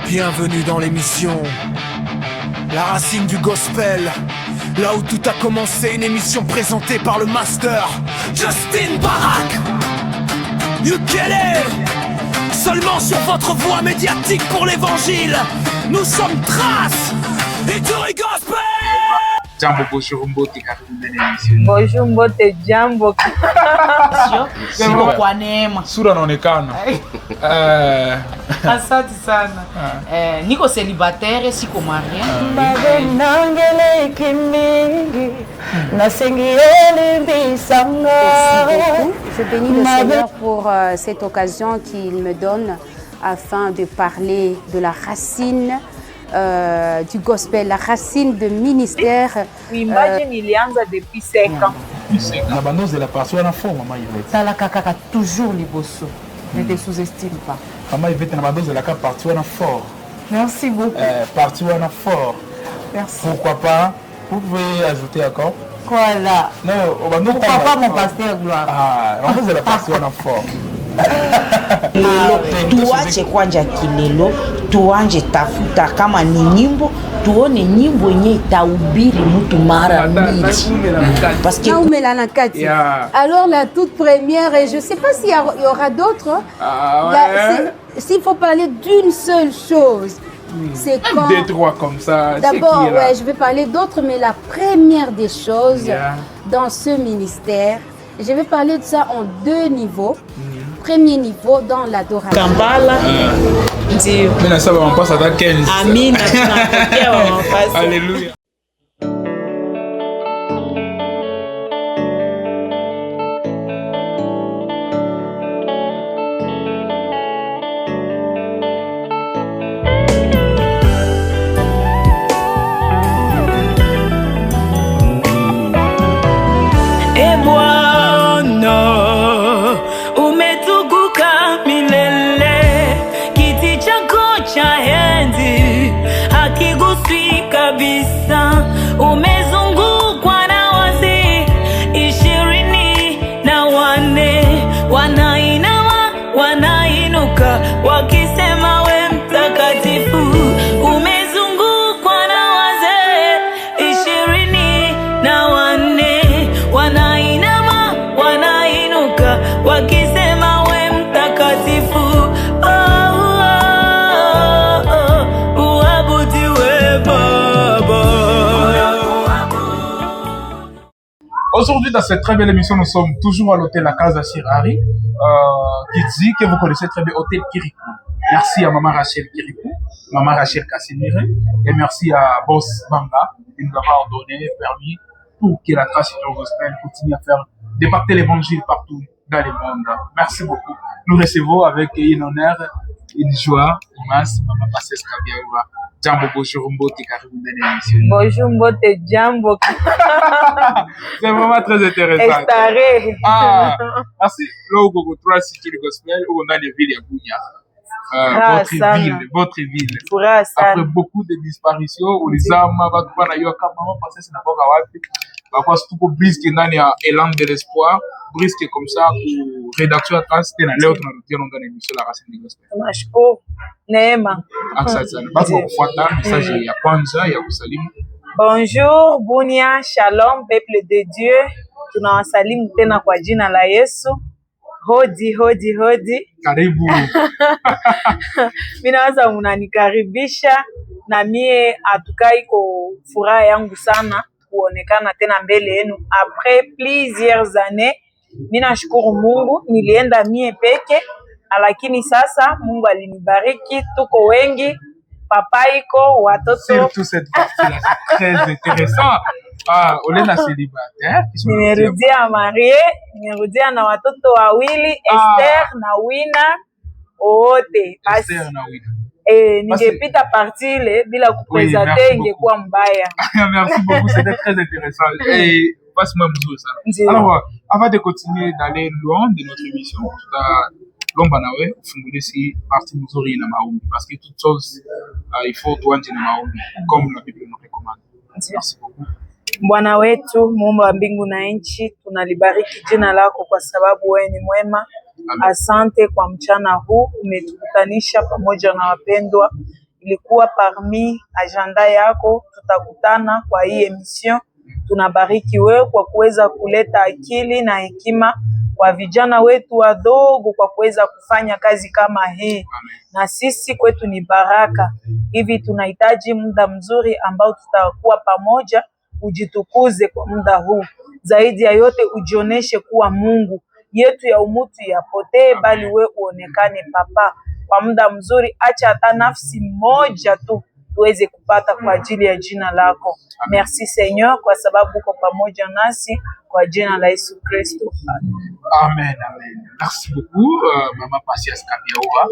Bienvenue dans l'émission La Racine du Gospel, là où tout a commencé, une émission présentée par le master Justin Barak. Ukele, seulement sur votre voix médiatique pour l'évangile. Nous sommes Trace et Turi Gospel. Jambo, bonjour Mbote, karibu ndani ya émission. Bonjour Mbote, jambo. Kwa neema. Sura inaonekana. Asante sana. Niko célibataire, siko marié. Je bénis le Seigneur pour cette occasion qu'il me donne afin de parler de la racine du gospel, la racine de ministère. Imagine ilianza depuis 5 ans. La bande de la partie en forme, maman Yvette. Ça la kaka toujours les bossos. Ne te sous-estime pas. Maman Yvette, la bande de la partie en fort. Merci beaucoup. Partie en fort. Merci. Pourquoi pas? Vous pouvez ajouter encore? Voilà. Non, pourquoi pas mon pasteur gloire? Ah, la bande de la partie en fort. Tuache kwanja kilelo, tuanje tafuta kama ni nyimbo, tuone nyimbo yenye itahubiri mtu mara mbili. Parce que alors la toute première, et je ne sais pas s'il y aura d'autres, s'il faut parler d'une seule chose, c'est quand... Deux, trois comme ça. D'abord, ouais, je vais parler d'autres, mais la première des choses dans ce ministère, je vais parler de ça en 2 niveaux. Premier niveau dans l'adoration. Kampala. Ndio. Mimi nasaba mpasa hata 15. Amina, tunapokea mpasa. Haleluya. Umezungukwa na wazee 24 wanainama wanainuka wakisema we mtakatifu. Umezungukwa na wazee 24 wanainama wanainuka wakisema we mtakatifu. Aujourd'hui, dans cette très belle émission, nous sommes toujours à l'hôtel La Casa Sirari, qui dit que vous connaissez très bien Hôtel Kirikou. Merci à Maman Rachel Kirikou, Maman Rachel Kassimire, et merci à Boss Banga de nous avoir permis pour que la trace du gospel continue à faire départer l'évangile partout dans le monde. Merci beaucoup. Nous recevons avec un honneur, une joie, immense, Maman Passes Kabiaoua. Jambo, bonjour Mbote, karibu ndani ya émission. Bonjour Mbote, jambo. C'est vraiment très intéressant. Estaré. Merci. Là où vous trouvez le gospel, où on a les villes à Bounia. Votre ville. Après beaucoup de disparitions, où les âmes, Batouba, Nayoka, Maman, parce que c'est d'abord à Wapi. Parfois, c'est tout pour brisque, il y a élan de l'espoir. Brisque comme ça, pour rédaction à trace, c'était dans l'autre, on a l'émission La Racine du Gospel. Nashukuru. Neema. Bonjour, Bunia, Shalom, peuple de Dieu. Tunawasalimu tena kwa jina la Yesu. Hodi, hodi, hodi. Karibu. Mimi nawaza mnanikaribisha na mie atukai iko furaha yangu sana kuonekana tena mbele yenu après plusieurs années. Mimi nashukuru Mungu, nilienda mie peke, lakini sasa Mungu alinibariki, tuko wengi, papa iko, watoto. Surtout cette partie-là, c'est très intéressant. On est célibataire. Nimerudia marié, nimerudia na watoto wawili, Esther na Wina, wote. Esther na Wina. Ningepita partie ile bila kupresenter ingekuwa mbaya. Merci beaucoup, c'était très intéressant. Et passe-moi mzuri sana. Alors, avant de continuer d'aller loin de notre émission, lomba nawe ufungulie si partie mzuri na maombi parce que toute chose il faut tuanze na maombi comme la Bible nous recommande. Merci beaucoup. Bwana wetu, Muumba wa mbingu na nchi, tunalibariki jina lako kwa sababu wewe ni mwema. Asante kwa mchana huu, umetukutanisha pamoja na wapendwa. Ilikuwa parmi agenda yako, tutakutana kwa hii emission. Tunabariki wewe kwa kuweza kuleta akili na hekima kwa vijana wetu wadogo kwa kuweza kufanya kazi kama hii. Na sisi kwetu ni baraka. Hivi tunahitaji muda mzuri ambao tutakuwa pamoja, ujitukuze kwa muda huu. Zaidi ya yote ujioneshe kuwa Mungu yetu ya umutu yapotee, bali we uonekane Papa kwa muda mzuri. Acha hata nafsi moja tu tuweze kupata kwa ajili ya jina lako. Merci Seigneur kwa sababu uko pamoja nasi kwa jina la Yesu Kristo. Amen, amen. Merci beaucoup, Mama Patience Kabiaoura.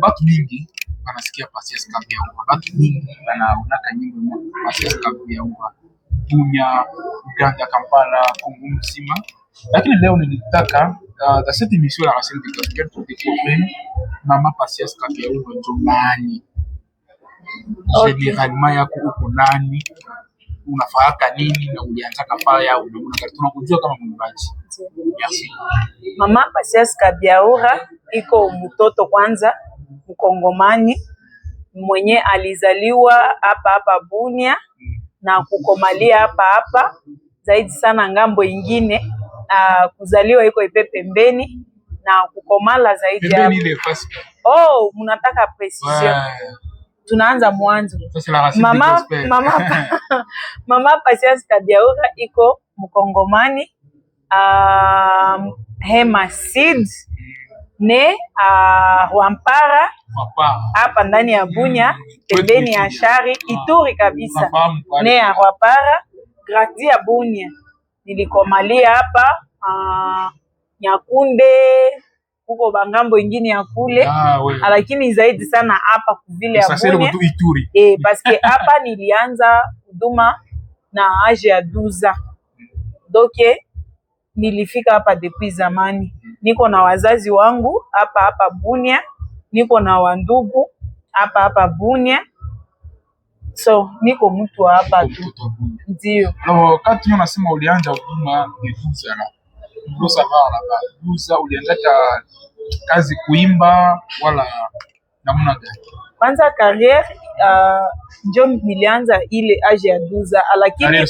Batu mingi wanasikia Patience Kabiaoura. Batu mingi wanaonaka nyimbo Patience Kabiaoura. Bunya, Uganda, Kampala, Kongo mzima. Lakini leo nilitaka dans cette émission la Racine du Gospel pour découvrir Mama Patience Kabiaoura nani. Généralement yako uko nani? Unafaaka nini na ulianza kafaya tunakujua kama mwimbaji. Merci. Mama Patience Kabiaoura iko mtoto kwanza Mkongomani mwenye alizaliwa hapa Bunia na kukomalia hapa zaidi sana ngambo ingine. Kuzaliwa iko ipe pembeni na kukomala zaidi ya oh, mnataka precision. Tunaanza mwanzo. Mama Patience Kabiaoura iko Mkongomani Hema Seed ne Rwampara hapa ndani ya Bunya pembeni ya Shari Ituri kabisa. Ne ya Rwampara gradi ya Bunya. Nilikomalia hapa Nyakunde huko bangambo ingine ya kule lakini zaidi sana hapa kuvile ya Bunya paske hapa nilianza huduma na age ya 12 ans. Donc nilifika hapa depuis zamani. Niko na wazazi wangu hapa Bunya, niko na wandugu hapa Bunya. So niko mtu hapa tu. Ndio. Wakati unasema ulianza huduma ni 12 ans. Ndosa bala ba. 12 ans ulianza kazi kuimba wala namna gani? Kwanza carrière ndio nilianza ile age ya 12 ans lakini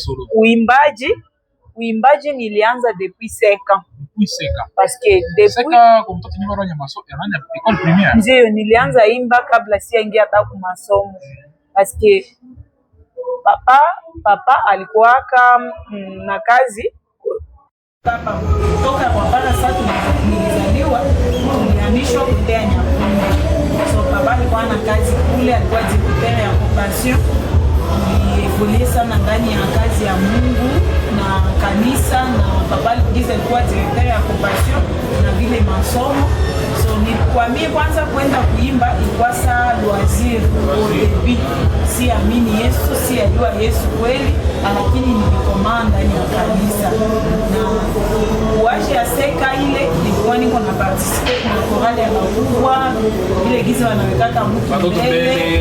uimbaji nilianza depuis 5 ans. Depuis 5 ans. Parce que depuis 5 ans kwa mtoto nyuma ronya masomo yananya école primaire. Ndio nilianza imba kabla siingia hata kwa masomo. Parce que papa alikuwa na kazi papa toka kwa baba. Sasa nilizaliwa tulihamishwa kutea Nyakunde. So papa alikuwa na kazi kule, alikuwa directeur ya compassion. Nilievolue sana ndani ya kazi ya Mungu na kanisa, na papa alikuwa directeur ya compassion na vile masomo. So kwa mimi kwanza kwenda kuimba ilikuwa saa loisir au début. Si amini Yesu, si ajua Yesu kweli, lakini nilikomaa ndani ya kanisa. Na uaje ya seka ile nilikuwa niko na participe kwa chorale ya wakubwa, ile giza wanawekaka mtu mbele.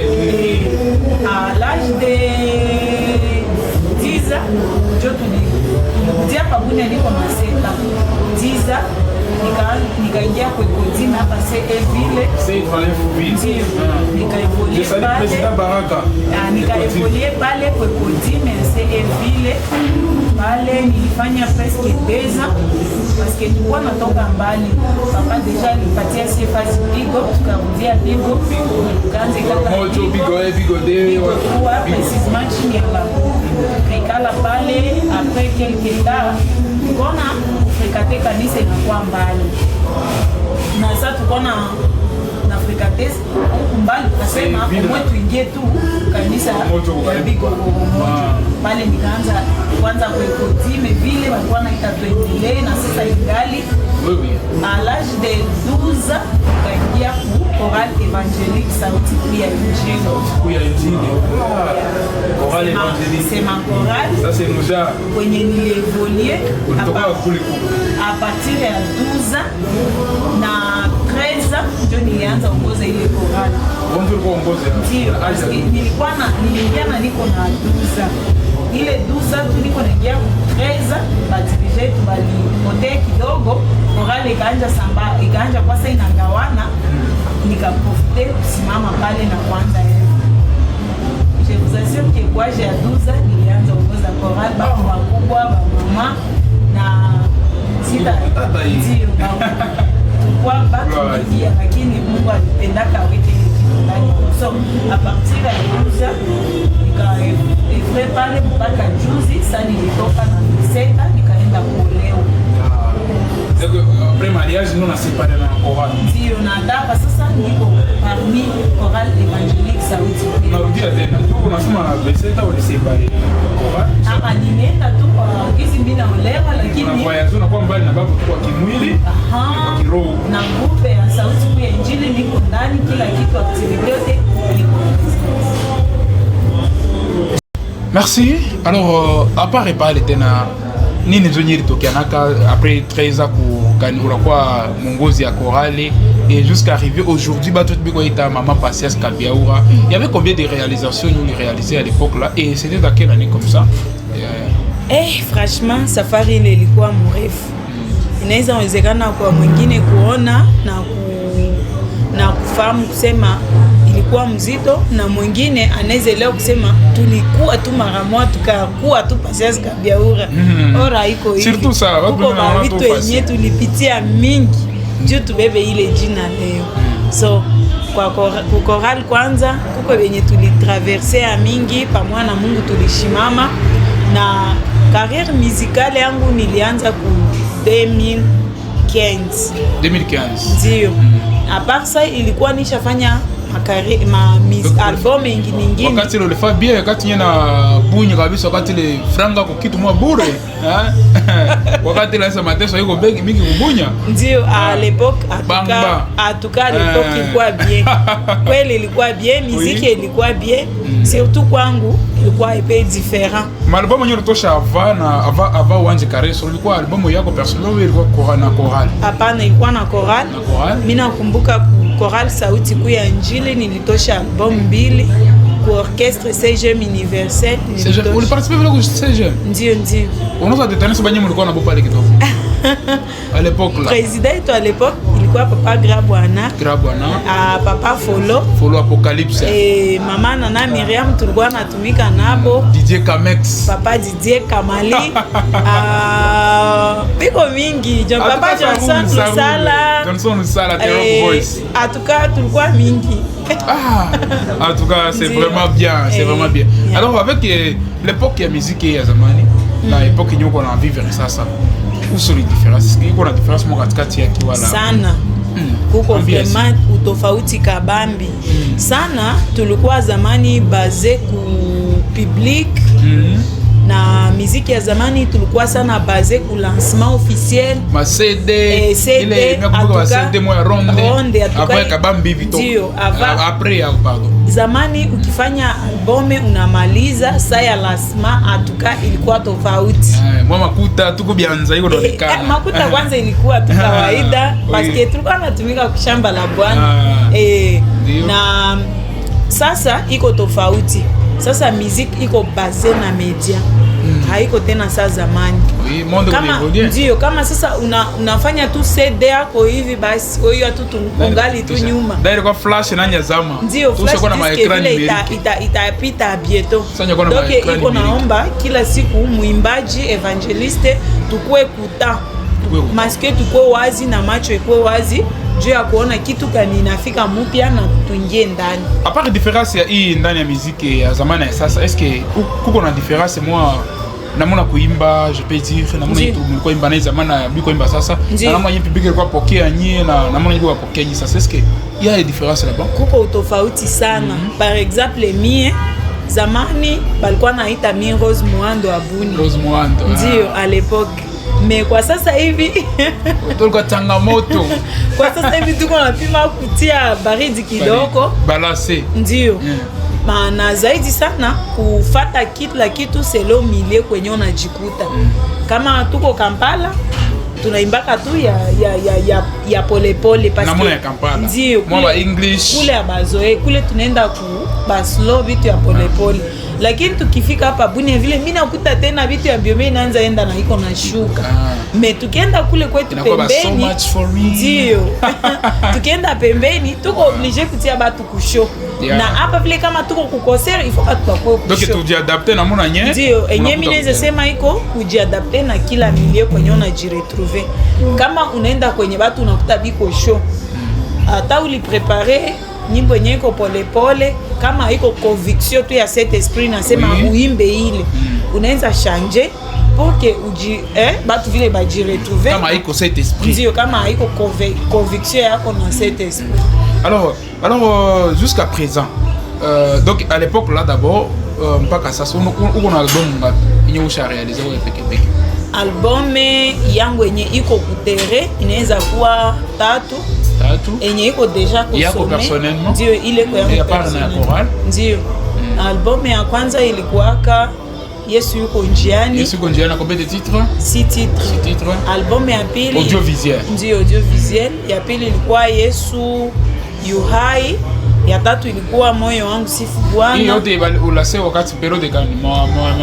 À l'âge de 10 ans, je tulirudia hapa Bunia, niko na 7 ans. 10 ans nikaingia kwa Kodime hapa Vile. Nikaevolue pale kwa Kodime Vile. Pale nilifanya presque 2 ans parce que tulikuwa natoka mbali. Papa deja alipatia CFAS Bigo, tukarudia Bigo. Tukaanza kwa precisement chini ya labo. Nikala pale après quelques temps tukona frekate kanisa inakuwa mbali. Na sasa tukona na frekate mbali, tukasema mwe tuingie tu kanisa ya Bigo pale. Nikaanza kwanza kwa Kodime vile walikuwa naita tuendelee, na sasa ingali à l'âge de 12 ans tukaingia ku chorale évangélique sauti ya Injili. Chorale évangélique c'est ma chorale. Ça c'est déjà kwenye nilievolue à partir ya 12 ans na 13 ans ndio nilianza ongoza ile chorale. Ndio nilikuwa niliingia na niko na 12 ans. ile 12 tuliko naingia ku 13 badirije tubalipote kidogo morale ikaanja kwa sasa inagawana nikaprofite kusimama pale na kwanza je vous assure que kwa ya 12 nilianza kuongoza chorale baba wakubwa mama na sita ndio kwa batu pia lakini Mungu alipendaka weke ndani so a partir ya 12 nika pale mpaka juzi sasa nilitoka na miseta nikaenda kuolewa. Après mariage nous on séparé na chorale. Ndio na dapa sasa niko parmi chorale évangélique sauti. Narudia tena. Tu unasema beseta au séparé chorale? Hapa nimeenda tu kwa hizi mimi naolewa lakini na voyage unakuwa mbali na babu kwa kimwili kwa kiroho na ngupe ya sauti kwa injili niko ndani kila kitu activité yote niko. Merci. Alors à part parler tena nini nzonyiri tokianaka après 13 ans kukanura kwa mongozi ya chorale et jusqu'à arriver aujourd'hui bato biko ita mama Patience Kabiaoura. Il y avait combien de réalisations nous réalisées à l'époque là et c'était dans quelle année comme ça? Franchement safari ile ilikuwa mrefu. Inaweza wezekana kwa mwingine kuona na kufahamu kusema ilikuwa mzito na mwingine anaweza leo kusema tulikuwa tu mara moja tukakuwa tu Patience Kabiaoura. Ora iko hivi. Surtout ça, watu wenyewe tulipitia mingi juu tubebe ile jina leo. So kwa chorale kwanza kuko wenye tulitraverse ya mingi pamoja na Mungu tulishimama na carrière musicale yangu nilianza ku 2015. Ndio. A part ça ilikuwa nishafanya album nyingine. Wakati ile Fabien wakati nyena bunya kabisa wakati ile franga kwa kitu mwa bure. Wakati ile mateso yuko bengi mingi kubunya. Ndio à l'époque en tout cas l'époque ilikuwa bien. Kweli ilikuwa bien, muziki ilikuwa bien. Surtout kwangu ilikuwa épais différent. Album yenyewe ulitosha avant uanze Kareso ilikuwa album yako personnel au ilikuwa na chorale? Hapana, ilikuwa na chorale. Mimi nakumbuka chorale sauti kuu ya Injili nilitosha album 2 ku orchestre CGM Universel. Uli participer vile ku CGM? Ndio. Unaweza détailler sababu mlikuwa na bopa ile kidogo. À l'époque là. Président à l'époque ilikuwa papa Grabwana. Papa Folo Apocalypse. Et mama Nana Miriam tulikuwa natumika nabo. Didier Kamex. Papa Didier Kamali. Biko mingi. Papa Johnson Sala. Terror Voice. En tout cas tulikuwa mingi. En tout cas c'est vraiment bien, c'est vraiment bien. Alors avec l'époque ya musique ya zamani na époque nyoko na vivre sasa. Où sont les différences? Est-ce qu'il y a une différence katikati yake wala? Sana. Kuko vraiment utofauti kabambi. Sana tulikuwa zamani basé ku public. Na muziki ya zamani tulikuwa sana basé ku lancement officiel. Ma CD ile nakumbuka CD moja ronde après kabambi vito. Après pardon. Zamani ukifanya album unamaliza saa ya lancement atuka ilikuwa tofauti. Mwa makuta tuko bianza iko ndonekana. Makuta kwanza ilikuwa tu kawaida parce tulikuwa tunatumika kushamba la Bwana. Na sasa iko tofauti. Sasa musique iko basé na media. Haiko tena saa zamani. Ndio kama sasa unafanya tu CD yako hivi basi kwa hiyo tu tungali tu nyuma. Ndio kwa flash na nyazama. Ndio flash na ekran itapita bientôt. Donc iko naomba kila siku muimbaji evangeliste tukue kuta. Maske tukue wazi na macho ikuwe wazi. Juu ya kuona kitu kani inafika mpya na tuingie ndani. A part différence ya hii ndani ya muziki ya zamani ya sasa, est-ce que kuko na différence moi namona kuimba, je peux dire namona mlikuwa imba na zamani na biko imba sasa, na namona yeye public alikuwa pokea nyie na namona yeye pokea nyie sasa, est-ce que il y a une différence là-bas? Kuko utofauti sana. Par exemple mie zamani balikuwa naita mie Rose Muhando Abuni. Rose Muhando. Ndio à l'époque. Mais kwa sasa hivi tulikuwa changamoto. Kwa sasa hivi tuko napima kutia baridi kidogo. Balance. Ndio. Maana zaidi sana kufata kila kitu selo milie kwenye unajikuta. Kama tuko Kampala tunaimbaka tu ya pole pole parce que ya Kampala. Ndio. Mwa English. Kule abazoe kule tunaenda ku baslo vitu ya pole pole. lakini tukifika hapa Bunia vile mimi nakuta tena vitu ya biome inaanza enda na iko na shuka me tukienda kule kwetu pembeni ndio tukienda pembeni tuko obligé kutia batu kusho na hapa vile kama tuko kukosera il faut batu bakwe kusho donc tujiadapte na mona nye ndio enye mimi naweza sema iko kujiadapte na kila milieu kwenye unajiretrouver kama unaenda kwenye batu unakuta biko show hata uliprepare nyimbo yenye iko pole pole kama iko conviction tu ya cet esprit nasema uimbe ile unaweza changer pour que uji batu vile baji retrouver kama iko cet esprit ndio kama iko conviction yako na cet esprit. Alors jusqu'à présent donc à l'époque là d'abord mpaka sasa uko na album ngapi yenye usha réaliser wewe peke album yangu yenye iko kutere inaweza kuwa tatu enye iko deja kusome ndio ile kwa yangu personnel ndio album ya kwanza ilikuwaka Yesu yuko njiani. Yesu yuko njiani, combien de titres? 6 titres. 6 titres. Album ya pili audiovisuel. Ndio audiovisuel. Ya pili ilikuwa Yesu Yuhai. Ya tatu ilikuwa moyo wangu sifu Bwana. Hii yote ulase wakati periode gani?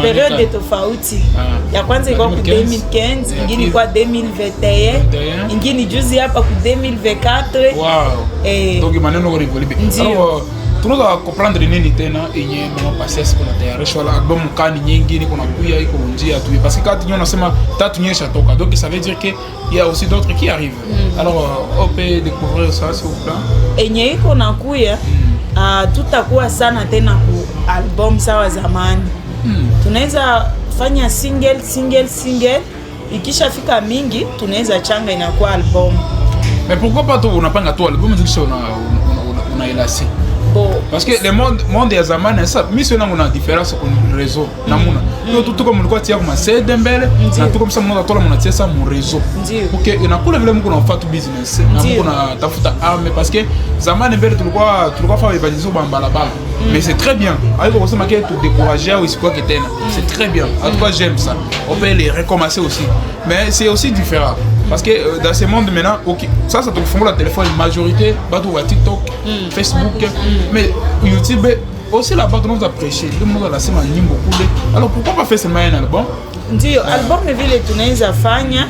Periode tofauti. Ya kwanza ilikuwa ku 2015, ingine ilikuwa 2021, ingine juzi hapa ku 2024. Wow. Donc maneno ko rivolebe. Alors tunaweza comprendre nini tena yenye mama Patience kuna tayarisha wala album kani nyingi kuna kuya iko njia tu parce que quand on nasema tatu nyesha toka donc ça veut dire que il y a aussi d'autres qui arrivent. Alors on peut découvrir ça s'il vous plaît. Enye iko na kuya tutakuwa sana tena ku album sawa zamani. Tunaweza fanya single ikisha fika mingi tunaweza changa inakuwa album. Mais pourquoi pas toi unapanga tu album kisha una elasi? Parce que le monde ya zamani ça mission yangu na différence kwa réseau namuna ndio tuko mlikuwa tia kwa CD mbele na tuko msa mmoja tola mnatia ça mu réseau okay inakula vile mko nafanya business na mko na tafuta arme parce que zamani mbele tulikuwa fanya evangelisation bambalabala mais c'est très bien aiko kusema que tu décourager ou isikuwa tena c'est très bien en tout cas j'aime ça on peut les recommencer aussi mais c'est aussi différent parce que dans ce monde maintenant OK ça te fungula téléphone majorité batu wa TikTok Facebook mais YouTube aussi là-bas nous a prêché tout le monde a laissé ma nyimbo kule alors pourquoi pas faire seulement un album ndio album vile tunaweza fanya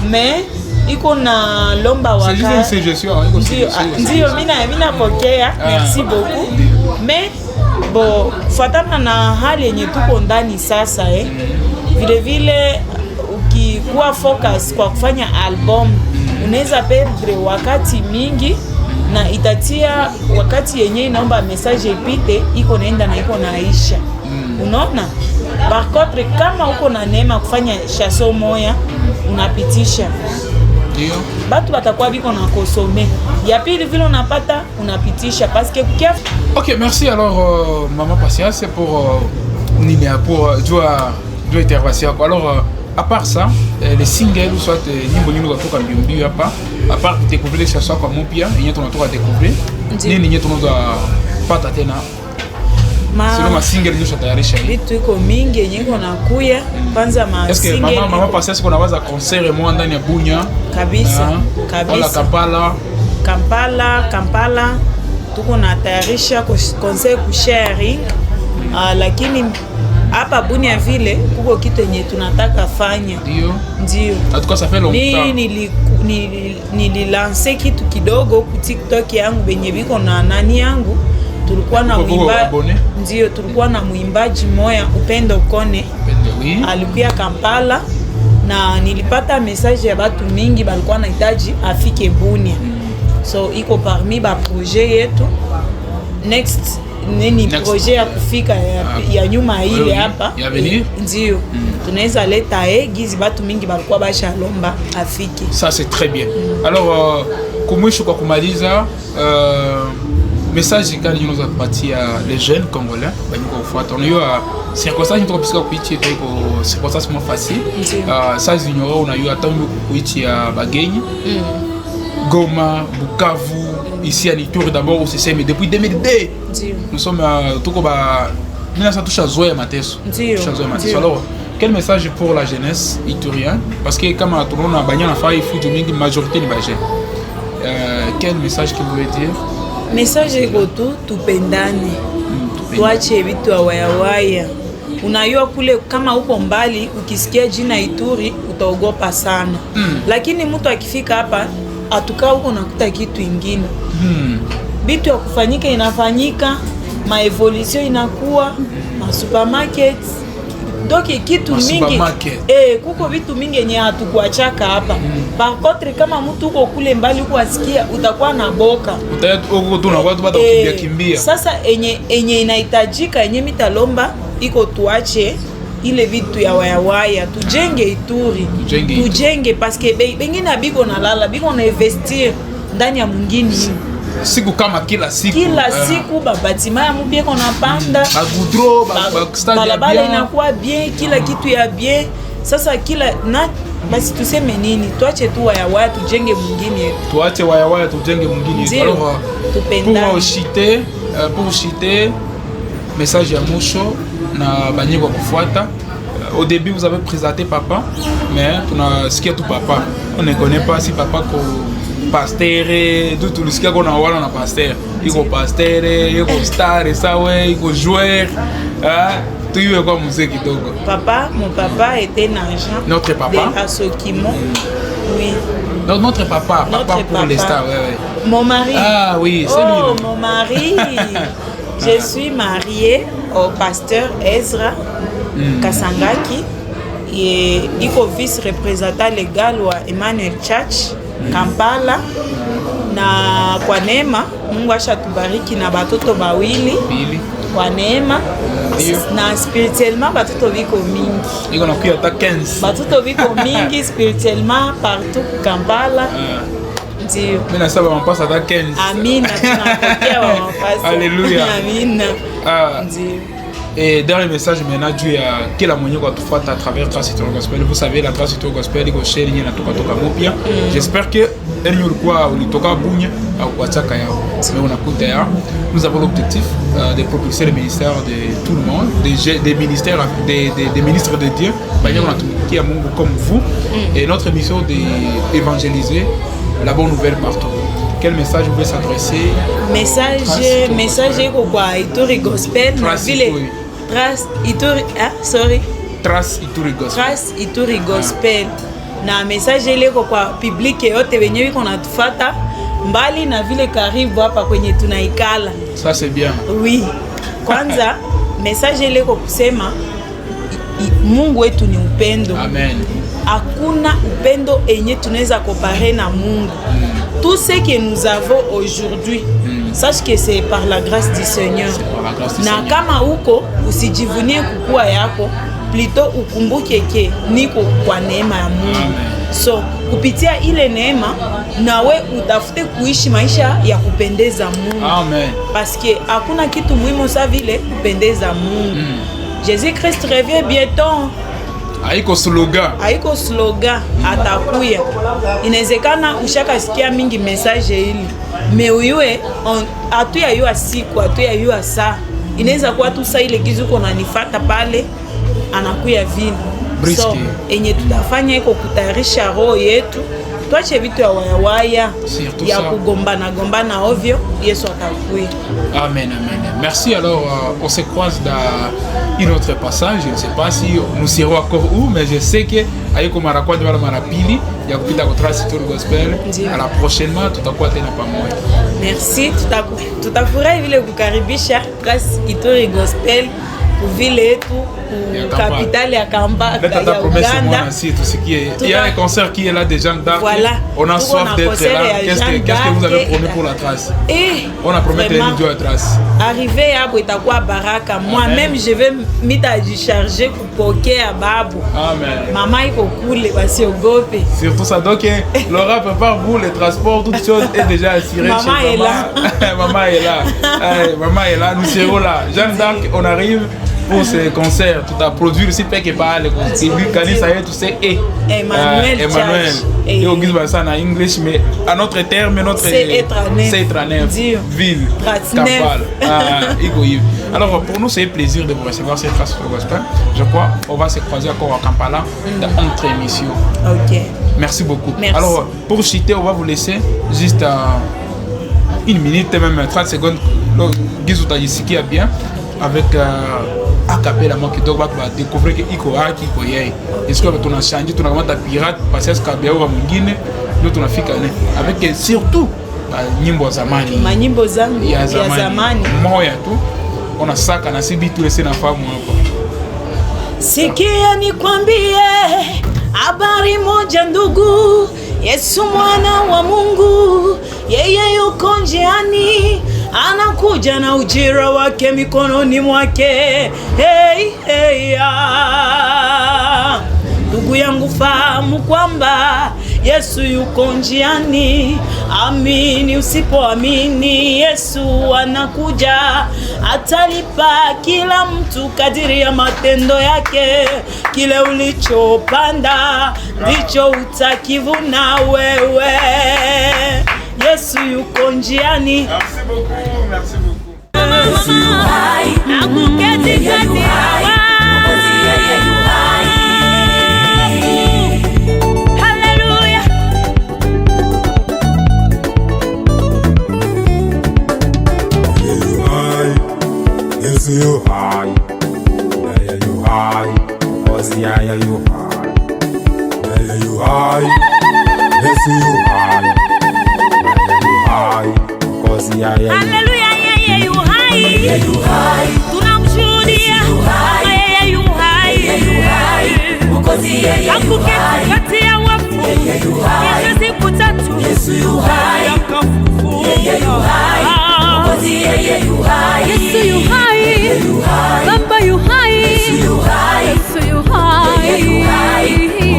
mais iko na lomba waka c'est juste une suggestion ndio mimi napokea merci beaucoup mais bon fuatana na hali yenye tuko ndani sasa vile ukikuwa focus kwa kufanya album unaweza perdre wakati mingi na itatia wakati yenye inaomba message ipite iko naenda na iko naisha unaona par contre kama uko na neema kufanya chanson moya unapitisha ndio batu batakuwa biko na consommer ya pili vile unapata unapitisha parce que kia OK merci alors maman Patience pour pour intervention alors à part ça les singles ou soit nyimbo nyingi kutoka mbio hapa à part découvrir les chansons comme Mopia yenye tunatoka découvrir nini yenye tunaweza pata tena sio ma single ndio tutayarisha vitu iko mingi yenye iko nakuya kwanza ma single est-ce que mama Patience kuna waza concert moi ndani ya Bunya kabisa wala Kampala tuko na tayarisha concert ku sharing lakini hapa Bunia vile kuko kitu yenye tunataka fanya ndio en tout cas ça fait longtemps nililancer kitu kidogo ku TikTok yangu benye biko na nani yangu tulikuwa na mwimbaji ndio tulikuwa na mwimbaji moya Upendo Kone alikuwa Kampala na nilipata message ya watu mingi balikuwa nahitaji afike Bunia so iko parmi ba projet yetu next projet ya kufika ya nyuma ile hapa ndio tunaweza leta gizi batu mingi balikuwa basha lomba afiki ça c'est très bien alors kumwisho kwa kumaliza message kani unaweza kupatia les jeunes congolais baniko kufuata unajua circonstance ndio kupika kuichi iko circonstance moins facile ça ignore unajua tangu kuichi ya bagenyi Goma Bukavu ici à Ituri d'abord au CCM depuis 2002 nous sommes tuko ba mina ça touche à Zoya Mateso alors quel message pour la jeunesse iturienne parce que comme tout le monde a bagné na fa il faut du mingi majorité ni ba jeune quel message que vous voulez dire message iko tu tupendane tuache vitu ya wayawaya. Unayua kule kama uko mbali ukisikia jina Ituri utaogopa sana. Lakini mtu akifika hapa atukaa huko nakuta kitu ingine. Vitu ya kufanyika inafanyika, maevolution inakuwa, ma supermarkets. Doki kitu mingi. Kuko vitu mingi yenye hatukuachaka hapa. Par contre kama mtu uko kule mbali uko asikia utakuwa na boka. Uko tu na watu bata kimbia. Sasa enye inahitajika yenye mitalomba iko tuache ile vitu ya waya tujenge Ituri. Tujenge paske bengine biko na lala biko na investir ndani ya mwingine. Siku kama kila siku babatima ya mubie kona panda agudro balabala inakuwa bien kila kitu ya bien. Sasa kila na basi tuseme nini, tuache tu waya tujenge mwingine, tuache waya tujenge mwingine. Alors pour citer message ya mwisho na banyiko kufuata. Au début vous avez présenté papa, mais tunasikia tu papa, on ne connaît pas si papa ko pasteur tout tulisikia kona wala na pasteur iko pasteur iko star sawe iko joueur tu yue kwa muziki kidogo. Papa, mon papa était un agent. Notre papa de Asokimo. Oui. Notre papa pour les stars, ouais. Mon mari. Ah oui, c'est lui. Oh, mon mari. Je suis mariée au pasteur Ezra Kasangaki. Et iko vice-représentant légal wa Emmanuel Church Kampala. Na kwa neema Mungu ashatubariki na batoto bawili. Kwa neema na spirituellement batoto biko mingi. Iko na kuya ta 15. Batoto biko mingi spirituellement partout Kampala. Ndio. Mimi nasaba mpasa ta 15. Amina, tunapokea wa mpasa. Alléluia. Amina. Ndio. Et dernier message maintenant Dieu a kila mwenye kwa tufuata à travers Trace Ituri Gospel. Vous savez la Trace Ituri Gospel iko share nyinyi natoka mupya. J'espère que enyi ulikuwa ulitoka Bunya au kuachaka yao. Mais unakuta ya nous avons l'objectif de propulser le ministère de tout le monde, des ministères des ministres de Dieu. Banya tunatumikia Mungu comme vous et notre mission d'évangéliser la bonne nouvelle partout. Quel message vous voulez s'adresser? Message kwa Ituri Gospel na vile Trace Ituri Trace Ituri Gospel. Trace Ituri Gospel. Na message ile kwa public yote wenye wiko natufuata mbali na vile karibu hapa kwenye tunaikala. Ça c'est bien. Oui. Kwanza message ile kwa kusema Mungu wetu ni upendo. Amen. Hakuna upendo enye tunaweza comparer na Mungu. Tout ce que nous avons aujourd'hui, sache que c'est par la grâce du Seigneur. Na kama uko usijivunie kukua yako, plutôt ukumbuke ke niko kwa neema ya Mungu. So kupitia ile neema nawe utafute kuishi maisha ya kupendeza Mungu. Amen. Parce que hakuna kitu muhimu sa vile kupendeza Mungu. Jésus-Christ revient bientôt. Haiko slogan atakuya. Inawezekana ushakasikia mingi message hili. Me uyue atuya yua siku, atuya yua saa. Inaweza kuwa tu saa ile gizu kona nifata pale anakuya vile. So enye tutafanya iko kutayarisha roho yetu. Tuache vitu ya waya ya kugombana ovyo. Yesu atakuya. Amen. Merci. Alors on se croise dans un autre passage. Je ne sais pas si nous serons encore où, mais je sais que aiko mara kwanja wala mara pili ya kupita kwa Trace Ituri Gospel. À la prochainement tutakuwa tena pamoja. Merci, tutafurahi vile kukaribisha Trace Ituri Gospel vile yetu capitale ya Kampala ya Uganda. Il y a un concert qui est là déjà. Voilà. On a soif d'être là. Qu'est-ce que vous avez promis pour la Trace? On a promis de nous à Trace. Arrivé à itakuwa baraka. Moi-même je vais m'itadicharger kupokea babu. Amen. Maman iko kule basiogope. Surtout ça, donc Laura prépare vous le transport, toute chose est déjà assurée. Maman est là. Maman est là. Maman est là. Nous serons là. Jeanne d'Arc, on arrive pour ce concert. Tout à produire aussi fait que par le concert. Kanisa yetu c'est Emmanuel. Et on dit ça en anglais, mais à notre terme, notre c'est Etranef ville Kampala. Alors pour nous c'est un plaisir de vous recevoir cette Trace Ituri Gospel. Je crois on va se croiser encore à Kampala dans notre émission. Ok. Merci beaucoup. Merci. Alors pour citer, on va vous laisser juste une minute, même 30 secondes. Gizou Tajisiki a bien. avec acapella moi qui doit découvrir que iko haki iko yeye. Est-ce que tu as changé tu as pirate parce que kabia wa mwingine ndio tunafika ne avec surtout nyimbo zamani. Manyimbo zangu ya zamani. Moya tu ona saka na sibi tu lese na famu hapa. Sikia nikwambie habari moja ndugu, Yesu mwana wa Mungu, yeye yuko njiani, anakuja na ujira wake mikononi mwake. Hey, hey, ndugu yangu fahamu kwamba Yesu yuko njiani. Amini usipoamini, Yesu anakuja, atalipa kila mtu kadiri ya matendo yake. Kile ulichopanda ndicho utakivuna wewe. Yesu yuko njiani. Merci beaucoup, merci beaucoup. Yesu yuhai, nakuketi kati ya you high, yeah you high, cause yeah you high, yeah you high, yes you high, yeah you high, cause yeah hallelujah, yeah you high, yeah you high, tunamshuhudia yeah you high, cause yeah akuketi kati ya wafu, yeah you high, siku tatu, Yesu you high, yeah you high. Yeah, you high. Yes, you high. Baba, you high. Yes, you high. Yes, you high. Yeah, you high.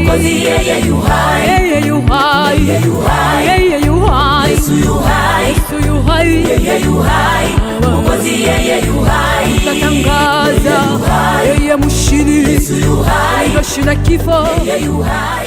Because yeah, you high. Yeah, you high. Yeah, you high. Yeah, you high. Yes, you high. Yes, you high. Yeah, you high. Because yeah, you high. Tatangaza. Yeah, mushini. Yes, you high. Ndoshina kifo. Yeah, you high.